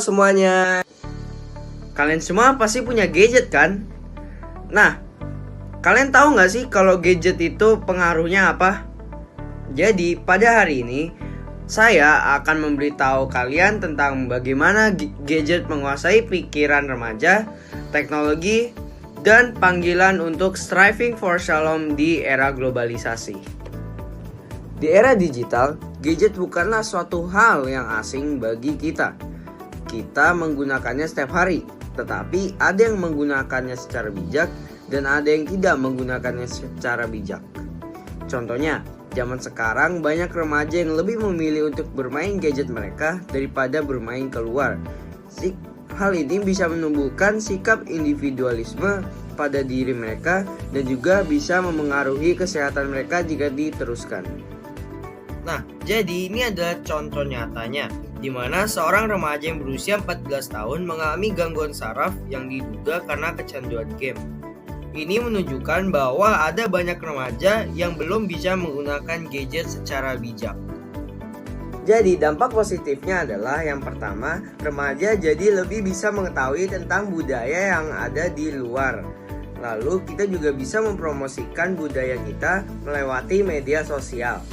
Semuanya, kalian semua pasti punya gadget kan? Nah, kalian tahu nggak sih kalau gadget itu pengaruhnya apa? Jadi pada hari ini saya akan memberitahu kalian tentang bagaimana gadget menguasai pikiran remaja, teknologi, dan panggilan untuk striving for shalom di era globalisasi. Di era digital, gadget bukanlah suatu hal yang asing bagi kita. Kita menggunakannya setiap hari, tetapi ada yang menggunakannya secara bijak dan ada yang tidak menggunakannya secara bijak. Contohnya, zaman sekarang banyak remaja yang lebih memilih untuk bermain gadget mereka daripada bermain keluar. Hal ini bisa menumbuhkan sikap individualisme pada diri mereka dan juga bisa memengaruhi kesehatan mereka jika diteruskan. Nah, jadi ini adalah contoh nyatanya, di mana seorang remaja yang berusia 14 tahun mengalami gangguan saraf yang diduga karena kecanduan game. Ini menunjukkan bahwa ada banyak remaja yang belum bisa menggunakan gadget secara bijak. Jadi dampak positifnya adalah yang pertama, remaja jadi lebih bisa mengetahui tentang budaya yang ada di luar. Lalu kita juga bisa mempromosikan budaya kita melewati media sosial.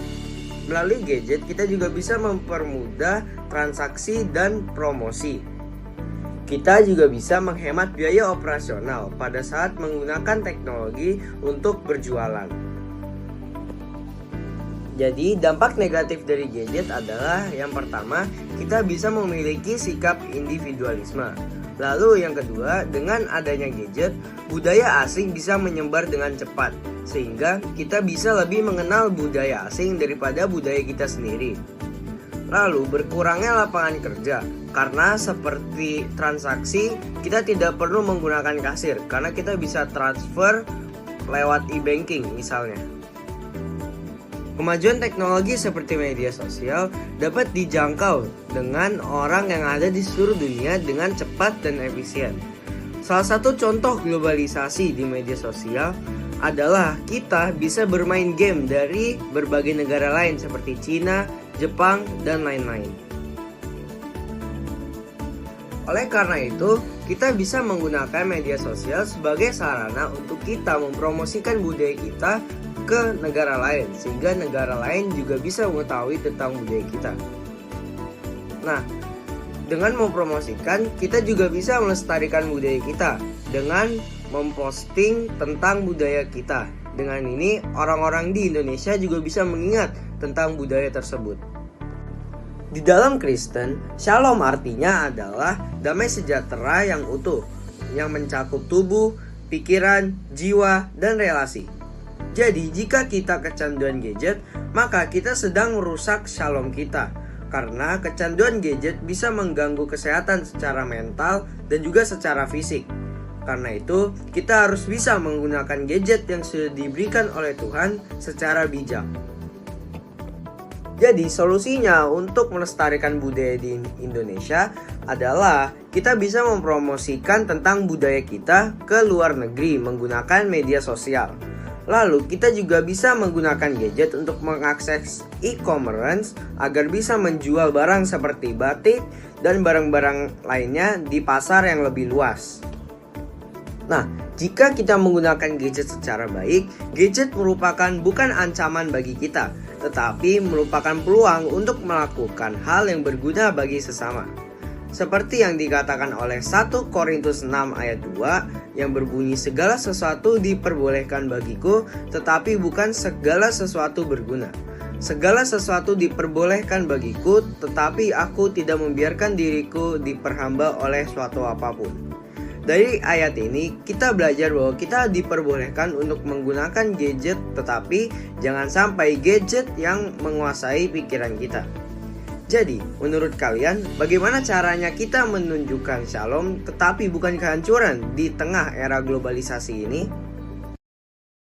Melalui gadget kita juga bisa mempermudah transaksi dan promosi. Kita juga bisa menghemat biaya operasional pada saat menggunakan teknologi untuk berjualan. Jadi dampak negatif dari gadget adalah yang pertama, kita bisa memiliki sikap individualisme. Lalu yang kedua, dengan adanya gadget, budaya asing bisa menyebar dengan cepat, sehingga kita bisa lebih mengenal budaya asing daripada budaya kita sendiri. Lalu berkurangnya lapangan kerja, karena seperti transaksi, kita tidak perlu menggunakan kasir, karena kita bisa transfer lewat e-banking misalnya. Kemajuan teknologi seperti media sosial dapat dijangkau dengan orang yang ada di seluruh dunia dengan cepat dan efisien. Salah satu contoh globalisasi di media sosial adalah kita bisa bermain game dari berbagai negara lain seperti Cina, Jepang, dan lain-lain. Oleh karena itu, kita bisa menggunakan media sosial sebagai sarana untuk kita mempromosikan budaya kita ke negara lain, sehingga negara lain juga bisa mengetahui tentang budaya kita. Nah, dengan mempromosikan, kita juga bisa melestarikan budaya kita dengan memposting tentang budaya kita. Dengan ini, orang-orang di Indonesia juga bisa mengingat tentang budaya tersebut. Di dalam Kristen, shalom artinya adalah damai sejahtera yang utuh, yang mencakup tubuh, pikiran, jiwa, dan relasi. Jadi, jika kita kecanduan gadget, maka kita sedang merusak shalom kita. Karena kecanduan gadget bisa mengganggu kesehatan secara mental dan juga secara fisik. Karena itu, kita harus bisa menggunakan gadget yang sudah diberikan oleh Tuhan secara bijak. Jadi, solusinya untuk melestarikan budaya di Indonesia adalah kita bisa mempromosikan tentang budaya kita ke luar negeri menggunakan media sosial. Lalu kita juga bisa menggunakan gadget untuk mengakses e-commerce agar bisa menjual barang seperti batik dan barang-barang lainnya di pasar yang lebih luas. Nah, jika kita menggunakan gadget secara baik, gadget merupakan bukan ancaman bagi kita, tetapi merupakan peluang untuk melakukan hal yang berguna bagi sesama. Seperti yang dikatakan oleh 1 Korintus 6 ayat 2 yang berbunyi, segala sesuatu diperbolehkan bagiku, tetapi bukan segala sesuatu berguna. Segala sesuatu diperbolehkan bagiku, tetapi aku tidak membiarkan diriku diperhamba oleh suatu apapun. Dari ayat ini kita belajar bahwa kita diperbolehkan untuk menggunakan gadget, tetapi jangan sampai gadget yang menguasai pikiran kita. Jadi, menurut kalian, bagaimana caranya kita menunjukkan shalom tetapi bukan kehancuran di tengah era globalisasi ini?